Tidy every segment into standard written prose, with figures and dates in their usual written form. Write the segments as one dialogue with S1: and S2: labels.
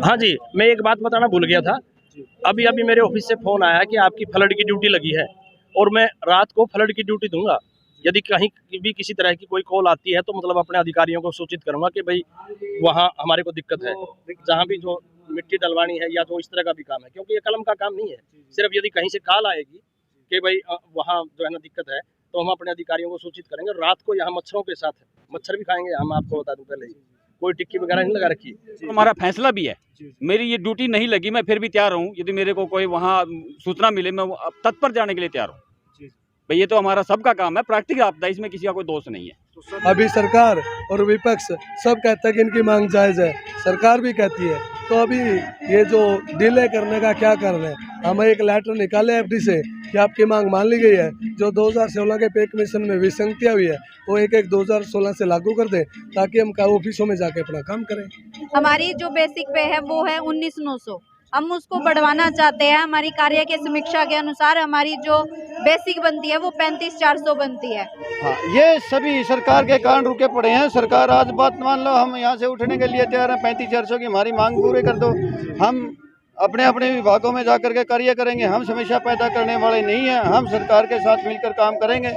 S1: हाँ जी, मैं एक बात बताना भूल गया था। अभी अभी मेरे ऑफिस से फ़ोन आया कि आपकी फ्लड की ड्यूटी लगी है और मैं रात को फ्लड की ड्यूटी दूंगा। यदि कहीं भी किसी तरह की कोई कॉल आती है तो मतलब अपने अधिकारियों को सूचित करूंगा कि भाई वहाँ हमारे को दिक्कत है, जहाँ भी जो मिट्टी डलवानी है या जो इस तरह का भी काम है, क्योंकि ये कलम का काम नहीं है। सिर्फ यदि कहीं से कॉल आएगी कि भाई वहाँ जो है ना दिक्कत है, तो हम अपने अधिकारियों को सूचित करेंगे। रात को यहाँ मच्छरों के साथ मच्छर भी खाएंगे, हम आपको बता दूं पहले ही। कोई टिक्की वगैरह नहीं लगा रखी।
S2: हमारा फैसला भी है। मेरी ये ड्यूटी नहीं लगी, मैं फिर भी तैयार हूँ। यदि मेरे को कोई वहाँ सूचना मिले, मैं तत्पर जाने के लिए तैयार हूँ। भाई ये तो हमारा सबका काम है, प्राकृतिक आपदा, इसमें किसी का कोई दोष नहीं है।
S3: अभी सरकार और विपक्ष सब कहता है कि इनकी मांग जायज़ है, सरकार भी कहती है, तो अभी ये जो डिले करने का क्या कारण है? हम एक लेटर निकाले एफडी से कि आपकी मांग मान ली गई है। जो 2016 के पे कमीशन में विसंगतियाँ हुई है वो एक 2016 से लागू कर दें, ताकि हम ऑफिसों में जाके अपना काम करें।
S4: हमारी जो बेसिक पे है वो है 19,900, हम उसको बढ़वाना चाहते हैं। हमारी कार्य के समीक्षा के अनुसार हमारी जो बेसिक बनती है वो 35,400 बनती है।
S5: हाँ, ये सभी सरकार के कारण रुके पड़े हैं। सरकार आज बात मान लो, हम यहाँ से उठने के लिए तैयार हैं। 35,400 की हमारी मांग पूरी कर दो। हम अपने अपने विभागों में जाकर के कार्य करेंगे। हम समस्या पैदा करने वाले नहीं हैं, हम सरकार के साथ मिलकर काम करेंगे।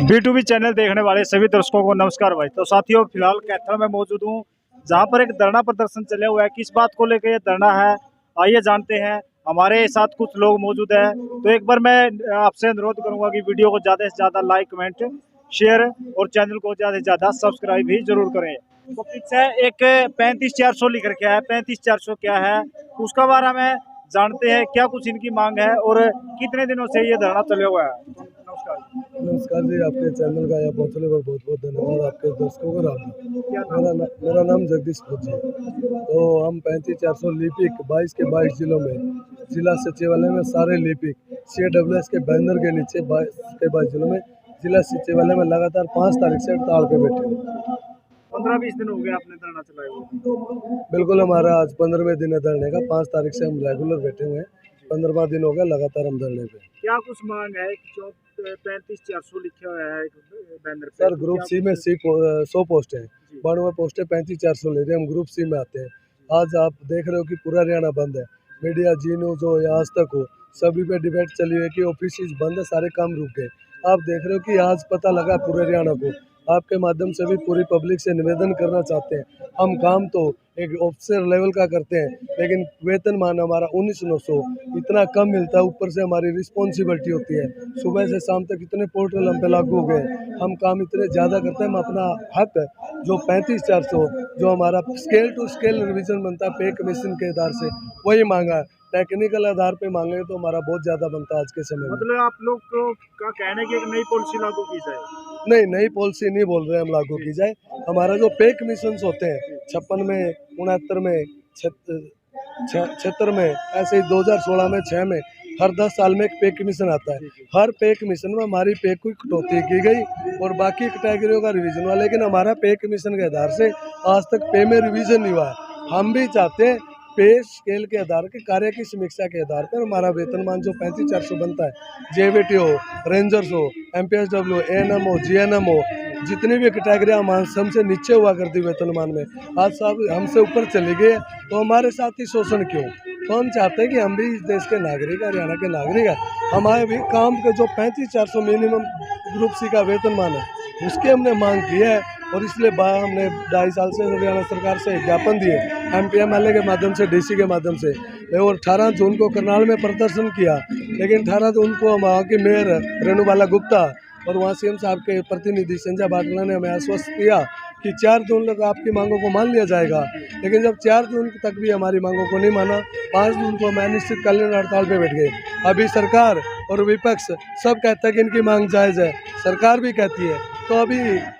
S6: B2B चैनल देखने वाले सभी दर्शकों को नमस्कार भाई। तो साथियों, फिलहाल कैथल में मौजूद हूँ, जहाँ पर एक धरना प्रदर्शन चले हुआ है। किस बात को लेकर ये धरना है, आइए जानते हैं। हमारे साथ कुछ लोग मौजूद हैं, तो एक बार मैं आपसे अनुरोध करूंगा कि वीडियो को ज़्यादा से ज़्यादा लाइक, कमेंट, शेयर और चैनल को ज़्यादा से ज़्यादा सब्सक्राइब भी जरूर करें। तो पीछे एक 35,400 लिख रखा है, 35,400 क्या है उसका बारे में जानते हैं। क्या कुछ इनकी मांग है और कितने दिनों से ये धरना चले हुआ है।
S3: नमस्कार जी, आपके चैनल का यहाँ पहुँचने पर बहुत बहुत धन्यवाद। आपके दर्शकों को राम। मेरा नाम जगदीश भोजी है। तो हम 35,400 लिपिक 22 के 22 जिलों में, जिला सचिवालय में सारे लिपिक CWS के बैनर के नीचे 22 के 22 जिलों में जिला सचिवालय में लगातार 5 तारीख से हड़ताल पे बैठे हुए।
S6: 15-20 दिन हो गए आपने धरना चलाया हुआ।
S3: बिल्कुल, हमारा आज 15वें दिन है धरने का। 5 तारीख से हम रेगुलर बैठे हुए हैं। 15वां दिन हो गया लगातार हम धरने पे।
S6: क्या कुछ मांग है? 35,400 लिखा हुआ है बैनर पे।
S3: सर, ग्रुप सी में 100 पोस्ट है, 92 पोस्टें 35,400 ले रहे हैं। हम ग्रुप सी में आते हैं। आज आप देख रहे हो कि पूरा हरियाणा बंद है। मीडिया, जी न्यूज़ हो या आज तक हो, सभी पे डिबेट चली हुई है कि ऑफिस बंद है, सारे काम रुक गए। आप देख रहे हो कि आज पता लगा पूरे हरियाणा को। आपके माध्यम से भी पूरी पब्लिक से निवेदन करना चाहते हैं, हम काम तो एक ऑफिसर लेवल का करते हैं, लेकिन वेतनमान हमारा 19,900 इतना कम मिलता है। ऊपर से हमारी रिस्पॉन्सिबिलिटी होती है, सुबह से शाम तक इतने पोर्टल हम पे लागू हो गए, हम काम इतने ज़्यादा करते हैं। हम अपना हक जो 35,400 जो हमारा स्केल टू स्केल रिवीजन बनता है पे कमीशन के आधार से, वही मांगा है। टेक्निकल आधार पे मांगे तो हमारा बहुत ज़्यादा बनता है आज के समय में।
S6: मतलब आप लोग का कहना है कि एक नई पॉलिसी लागू की जाए?
S3: नहीं, नई पॉलिसी नहीं बोल रहे हम लागू की जाए। हमारा जो पे कमीशंस होते हैं 56 में, 69 में, 76 में, ऐसे ही 2016 में, 6 में, हर 10 साल में एक पे कमीशन आता है। हर पे कमीशन में हमारी पे की कटौती की गई और बाकी कैटेगरियों का रिवीजन हुआ, लेकिन हमारा पे कमीशन के आधार से आज तक पे में रिवीजन नहीं हुआ है। हम भी चाहते हैं पे स्केल के आधार के कार्य की समीक्षा के आधार पर हमारा वेतनमान जो 35,400 बनता है, JVT हो, रेंजर्स हो, MPSW, ANM हो, GNM हो, जितनी भी कैटेगरियाँ हमसे नीचे हुआ करती वेतनमान में, आज सब हमसे ऊपर चली गई है। तो हमारे साथ ही शोषण क्यों? तो हम चाहते हैं कि हम भी इस देश के नागरिक, हरियाणा के नागरिक हैं, हमारे भी काम के जो 35,400 मिनिमम ग्रुप सी का वेतनमान है उसकी हमने मांग की है। और इसलिए हमने 2.5 साल से हरियाणा सरकार से ज्ञापन दिए, MPMLA के माध्यम से, DC के माध्यम से, और 18 जून को करनाल में प्रदर्शन किया। लेकिन 18 जून को वहाँ की मेयर रेणुबाला गुप्ता और वहाँ CM साहब के प्रतिनिधि संजय बाटला ने हमें आश्वस्त किया कि 4 जून तक आपकी मांगों को मान लिया जाएगा। लेकिन जब 4 जून तक भी हमारी मांगों को नहीं माना, 5 जून को हम अनिश्चितकालीन हड़ताल पे बैठ गए। अभी सरकार और विपक्ष सब कहता है कि इनकी मांग जायज़ है, सरकार भी कहती है, तो अभी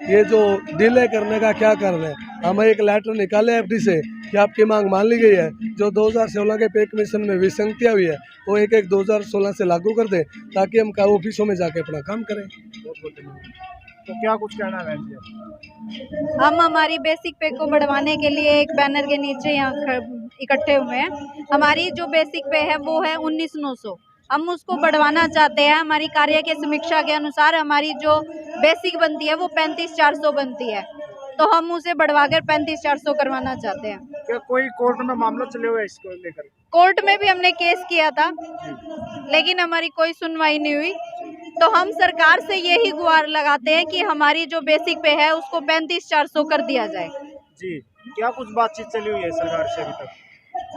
S3: ये जो डिले करने का क्या कारण है? हम एक लेटर निकाले एफडी से कि आपकी मांग मान ली गई है। जो 2016 के पे कमीशन में विसंगतियाँ हुई है वो एक 2016 से लागू कर दें, ताकि हम ऑफिसों में जाके अपना काम करें। बहुत बहुत धन्यवाद।
S6: तो क्या कुछ कहना है बहन जी आप?
S4: हम हमारी बेसिक पे को बढ़वाने के लिए एक बैनर के नीचे यहाँ इकट्ठे हुए हैं। हमारी जो बेसिक पे है वो है 19,900। हम उसको बढ़वाना चाहते हैं। हमारी कार्य के समीक्षा के अनुसार हमारी जो बेसिक बनती है वो 35,400 बनती है, तो हम उसे बढ़वाकर 35,400 करवाना चाहते हैं।
S6: क्या कोई कोर्ट में मामला चले हुए इसको लेकर?
S4: कोर्ट में भी हमने केस किया था, लेकिन हमारी कोई सुनवाई नहीं हुई। तो हम सरकार से यही गुहार लगाते हैं कि हमारी जो बेसिक पे है उसको 35,400 कर दिया जाए।
S6: जी, क्या कुछ बातचीत चली हुई है सरकार से अभी तक?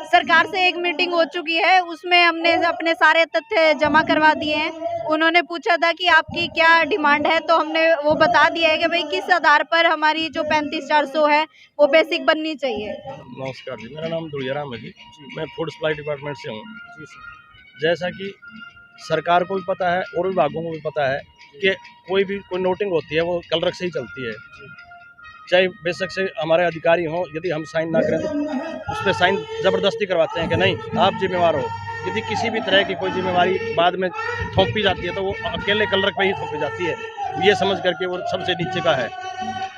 S4: सरकार से एक मीटिंग हो चुकी है, उसमें हमने अपने सारे तथ्य जमा करवा दिए हैं। उन्होंने पूछा था कि आपकी क्या डिमांड है, तो हमने वो बता दिया है कि भाई किस आधार पर हमारी जो 35,400 है वो बेसिक बननी चाहिए।
S1: नमस्कार जी, मेरा नाम दुलियाराम है जी। मैं फूड सप्लाई डिपार्टमेंट से हूँ।
S6: जी सर।
S1: जैसा कि सरकार को भी पता है और विभागों को भी पता है कि कोई नोटिंग होती है वो कलरक से ही चलती है, चाहे बेशक से हमारे अधिकारी हों। यदि हम साइन ना करें तो उस पर साइन ज़बरदस्ती करवाते हैं कि नहीं आप जिम्मेवार हो। यदि किसी भी तरह की कोई जिम्मेवारी बाद में थोपी जाती है तो वो अकेले कलरक पे ही थोपी जाती है, ये समझ करके वो सबसे नीचे का है।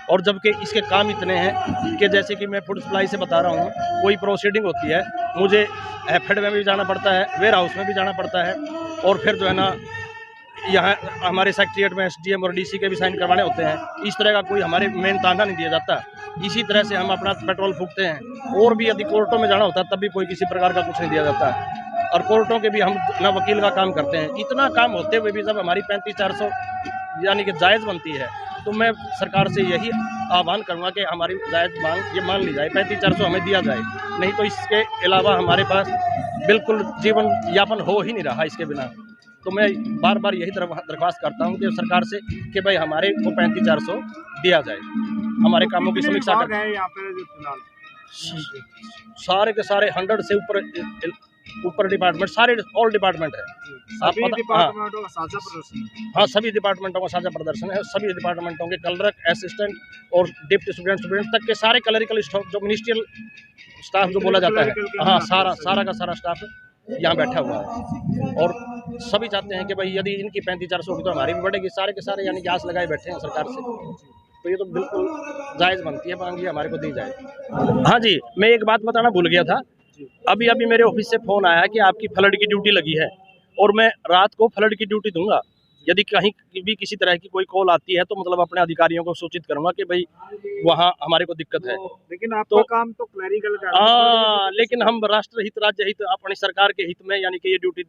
S1: और जबकि इसके काम इतने हैं कि जैसे कि मैं फूड सप्लाई से बता रहा हूँ, कोई प्रोसीडिंग होती है मुझे एफएड में भी जाना पड़ता है, वेयर हाउस में भी जाना पड़ता है, और फिर जो है ना यहाँ हमारे सेक्रेटरिएट में एसडीएम और डीसी के भी साइन करवाने होते हैं। इस तरह का कोई हमारे मेन ताना नहीं दिया जाता। इसी तरह से हम अपना पेट्रोल फूकते हैं। और भी यदि कोर्टों में जाना होता है तब भी कोई किसी प्रकार का कुछ नहीं दिया जाता। और कोर्टों के भी हम ना वकील का काम करते हैं। इतना काम होते हुए भी जब हमारी 35,400 यानी कि जायज़ बनती है, तो मैं सरकार से यही आह्वान करूँगा कि हमारी जायज़ मांग ये मान ली जाए, 35,400 हमें दिया जाए। नहीं तो इसके अलावा हमारे पास बिल्कुल जीवन यापन हो ही नहीं रहा इसके बिना। तो मैं बार बार यही दरख्वास्त करता हूँ कि सरकार से कि भाई हमारे को 35,400 दिया जाए। हमारे कामों की समीक्षा कर
S6: यहाँ पे जो फिलहाल
S1: सारे के सारे 100 से ऊपर डिपार्टमेंट, सारे ऑल डिपार्टमेंट है। आप
S6: सभी
S1: पता
S6: डिपार्टमेंटों का साझा प्रदर्शन।
S1: हाँ, सभी डिपार्टमेंटों का साझा प्रदर्शन है। सभी डिपार्टमेंटों के कलरक, असिस्टेंट और डिप्टी स्टूडेंट तक के सारे क्लरिकल स्टाफ, जो मिनिस्ट्रियल स्टाफ जो बोला जाता है, हाँ सारा का सारा स्टाफ यहाँ बैठा हुआ है। और सभी चाहते हैं कि भाई यदि इनकी 35,400 की तो हमारी भी बढ़ेगी। सारे के सारे यानी आस लगाए बैठे हैं सरकार से, तो ये तो बिल्कुल जायज़ बनती है मांग, ये हमारे को दी जाए। हाँ जी, मैं एक बात बताना भूल गया था। अभी मेरे ऑफिस से फ़ोन आया कि आपकी फ्लड की ड्यूटी लगी है, और मैं रात को फ्लड की ड्यूटी दूंगा। यदि कहीं भी किसी तरह की कोई कॉल आती है तो मतलब अपने अधिकारियों को सूचित करूंगा कि भाई वहाँ हमारे को दिक्कत है।
S6: लेकिन आपका काम तो क्लरिकल का
S1: हाँ, लेकिन हम राष्ट्र हित, राज्य हित, अपनी सरकार के हित में यानी कि ये ड्यूटी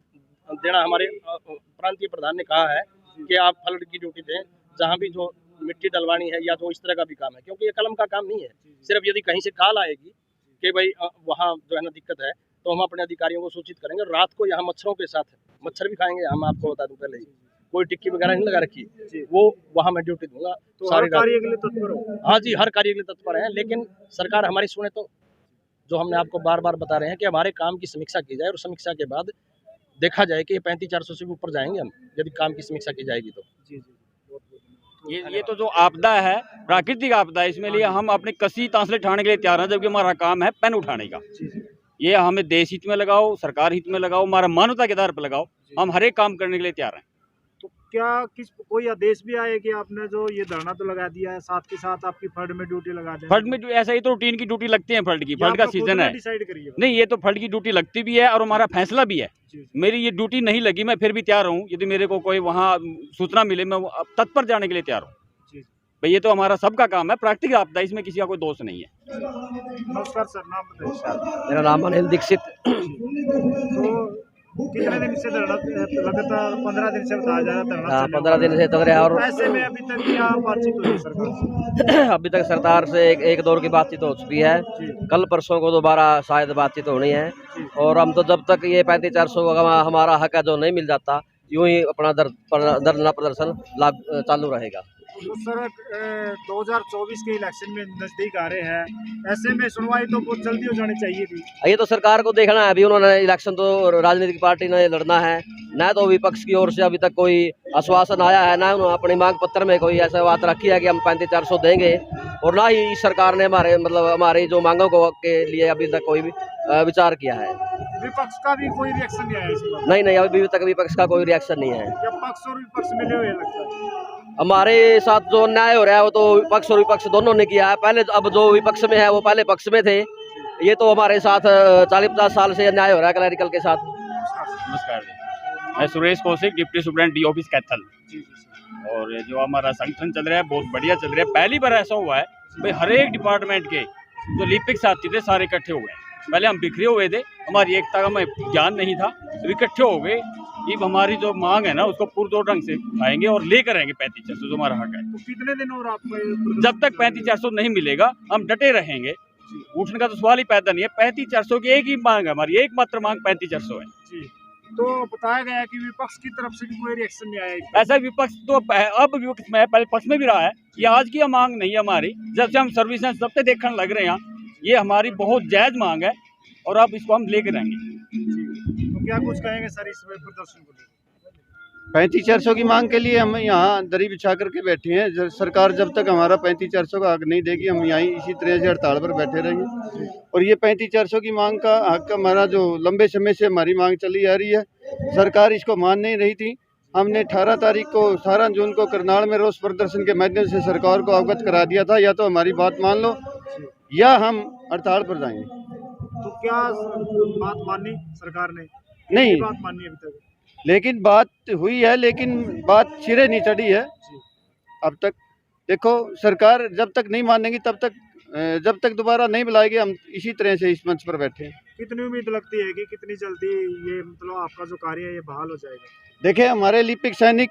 S1: देना हमारे प्रांतीय प्रधान ने कहा है कि आप फ्लड की ड्यूटी दें, जहाँ भी जो मिट्टी डलवानी है या जो इस तरह का भी काम है, क्योंकि ये कलम का काम नहीं है। सिर्फ यदि कहीं से कॉल आएगी कि भाई वहाँ जो है ना दिक्कत है, तो हम अपने अधिकारियों को सूचित करेंगे। रात को यहाँ मच्छरों के साथ मच्छर भी खाएंगे हम, आपको बता दूं पहले ही। कोई टिक्की वगैरह नहीं लगा रखी, वो वहाँ मैं ड्यूटी दूंगा।
S6: तो
S1: सारी
S6: हर कार्य के लिए तत्पर हो?
S1: हाँ जी, हर कार्य के लिए तत्पर है, लेकिन सरकार हमारी सुने तो। जो हमने आपको बार बार बता रहे हैं कि हमारे काम की समीक्षा की जाए, और समीक्षा के बाद देखा जाए कि 35,400 से भी ऊपर जाएंगे हम, यदि काम की समीक्षा की जाएगी तो।
S6: जी।
S2: ये तो जो आपदा है, प्राकृतिक आपदा है, इसमें लिए हम अपनी कसी तांसले उठाने के लिए तैयार हैं, जबकि हमारा काम है पेन उठाने का। ये हमें देश हित में लगाओ, सरकार हित में लगाओ, हमारा मानवता के आधार पर लगाओ, हम हर एक काम करने के लिए तैयार हैं।
S6: तो क्या कोई आदेश भी आए कि आपने जो ये धरना तो लगा दिया है, साथ के साथ आपकी फ्लड में ड्यूटी लगा दें?
S2: फ्लड में ऐसा ही तो रूटीन की ड्यूटी लगती है, फ्लड की, फ्लड का सीजन है।
S6: डिसाइड करिए।
S2: नहीं, ये तो फ्लड की ड्यूटी लगती भी है और हमारा फैसला भी है। मेरी ये ड्यूटी नहीं लगी, मैं फिर भी तैयार हूँ। यदि मेरे को कोई वहाँ सूचना मिले, मैं तत्पर जाने के लिए तैयार हूँ। भाई ये तो हमारा सबका काम है, प्राकृतिक आपदा, इसमें किसी का कोई दोष नहीं है।
S6: नमस्कार सर, नाम बताइए।
S7: मेरा नाम अनिल दीक्षित।
S6: तो कितने दिन से धरना लगातार 15 दिन से बताया जा रहा है धरना?
S7: हाँ, 15 दिन से तक रहा। और
S6: ऐसे में अभी तक क्या बातचीत हुई सरकार से?
S7: अभी तक सरकार से एक दौर की बातचीत हो चुकी है। कल परसों को दोबारा शायद बातचीत होनी है। और हम तो जब तक ये 35,400 का हमारा हक है जो नहीं मिल जाता, यूं ही अपना धरना प्रदर्शन चालू रहेगा।
S6: तो सर 2024 के इलेक्शन में नजदीक आ रहे हैं, ऐसे में सुनवाई तो बहुत जल्दी हो जानी चाहिए थी।
S7: ये तो सरकार को देखना है। अभी उन्होंने इलेक्शन तो राजनीतिक पार्टी ने लड़ना है, न तो विपक्ष की ओर से अभी तक कोई आश्वासन आया है, ना उन्होंने अपनी मांग पत्र में कोई ऐसा बात रखी है कि हम 35,400 देंगे, और ना ही सरकार ने हमारी जो मांगों के लिए अभी तक कोई भी विचार किया है।
S6: विपक्ष का भी कोई रिएक्शन नहीं आया इस बार?
S7: नहीं, अभी तक विपक्ष का कोई रिएक्शन नहीं है।
S6: क्या पक्ष और विपक्ष मिले हुए लगता है?
S7: हमारे साथ जो अन्याय हो रहा है वो तो विपक्ष और विपक्ष दोनों ने किया है। पहले अब जो विपक्ष में है वो पहले पक्ष में थे। ये तो हमारे साथ 40-50 साल से अन्याय हो रहा है क्लैरिकल के साथ।
S2: नमस्कार जी, मैं Suresh Kaushik, deputy superintendent D office Kaithal. और ये जो हमारा संगठन चल रहा है बहुत बढ़िया चल रहा है। पहली बार ऐसा हुआ है भाई हर एक डिपार्टमेंट के जो लिपिक साथी थे सारे इकट्ठे हुए हैं। पहले हम बिखरे हुए थे, हमारी एकता का हमें ज्ञान नहीं था, तो इकट्ठे हो गए। अब हमारी जो मांग है ना उसको पुरजोर ढंग से आएंगे और लेकर आएंगे 3500 जो हमारा हक है।
S6: तो कितने दिन और आपको
S2: जब तक 3500 नहीं मिलेगा हम डटे रहेंगे। उठने का तो सवाल ही पैदा नहीं है। 3500 की एक ही मांग है, हमारी एकमात्र मांग 3500 है
S6: जी। तो बताया गया कि विपक्ष की तरफ से भी कोई रिएक्शन नहीं आया।
S2: ऐसा विपक्ष तो अब विपक्ष में पहले पक्ष में भी रहा है। ये आज की मांग नहीं है हमारी, जब से हम सर्विस सबसे देखने लग रहे हैं ये हमारी बहुत जायज मांग है और अब इसको हम लेकर आएंगे।
S6: तो क्या कुछ कहेंगे सर इस प्रदर्शन को लेकर?
S5: 3500 की मांग के लिए हम यहाँ दरी बिछा करके बैठे हैं। सरकार जब तक हमारा 3500 का हक नहीं देगी हम यहीं इसी तरह से हड़ताल पर बैठे रहेंगे। और ये 3500 की मांग का हक हमारा जो लंबे समय से हमारी मांग चली आ रही है, सरकार इसको मान नहीं रही थी। हमने 18 तारीख को 18 जून को करनाल में रोष प्रदर्शन के माध्यम से सरकार को अवगत करा दिया था, या तो हमारी बात मान लो या हम हड़ताल पर जाएंगे।
S6: तो क्या बात मानी सरकार ने?
S5: नहीं
S6: बात मानी अभी तक,
S5: लेकिन बात हुई है, लेकिन बात सिरे नहीं चढ़ी है अब तक। देखो सरकार जब तक नहीं मानेगी तब तक, जब तक दोबारा नहीं बुलाएगी हम इसी तरह से इस मंच पर बैठे हैं।
S6: कितनी उम्मीद लगती है कि कितनी जल्दी ये मतलब आपका जो कार्य है ये बहाल हो जाएगा?
S5: देखिए हमारे लिपिक सैनिक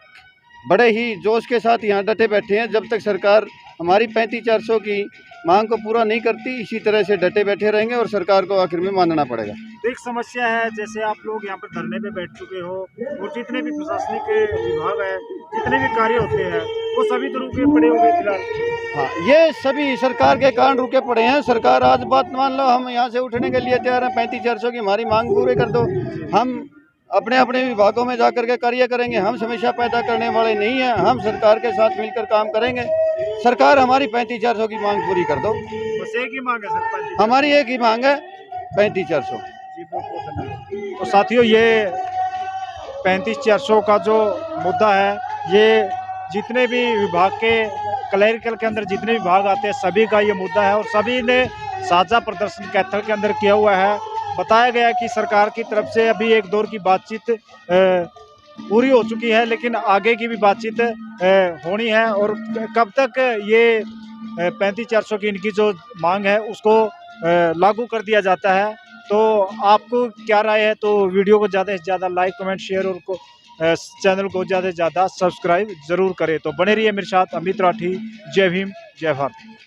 S5: बड़े ही जोश के साथ यहाँ डटे बैठे हैं। जब तक सरकार हमारी 3500 की मांग को पूरा नहीं करती इसी तरह से डटे बैठे रहेंगे और सरकार को आखिर में मानना पड़ेगा।
S6: तो एक समस्या है, जैसे आप लोग यहाँ पर धरने पे बैठ चुके हो और जितने भी प्रशासनिक विभाग है, जितने भी कार्य होते हैं वो सभी तो रुके पड़े हुए फिलहाल।
S5: हाँ, ये सभी सरकार के कारण रुके पड़े हैं। सरकार आज बात मान लो हम यहाँ से उठने के लिए तैयार हैं। 3500 की हमारी मांग पूरे कर दो। हम अपने अपने विभागों में जाकर के कार्य करेंगे। हम समस्या पैदा करने वाले नहीं हैं। हम सरकार के साथ मिलकर काम करेंगे। सरकार हमारी 3500 की मांग पूरी कर दो।
S6: बस एक ही मांग है सर, 3500।
S5: हमारी एक ही मांग है 3500।
S6: जी बहुत बहुत धन्यवाद। तो साथियों ये 3500 का जो मुद्दा है ये जितने भी विभाग के क्लैरिकल के अंदर जितने विभाग आते हैं सभी का ये मुद्दा है और सभी ने साझा प्रदर्शन कैथल के अंदर किया हुआ है। बताया गया कि सरकार की तरफ से अभी एक दौर की बातचीत पूरी हो चुकी है, लेकिन आगे की भी बातचीत होनी है और कब तक ये 3500 की इनकी जो मांग है उसको लागू कर दिया जाता है। तो आपको क्या राय है? तो वीडियो को ज़्यादा से ज़्यादा लाइक कमेंट शेयर और चैनल को ज़्यादा से ज़्यादा सब्सक्राइब ज़रूर करें। तो बने रहिए मेरे साथ। अमित राठी। जय भीम, जय भारत।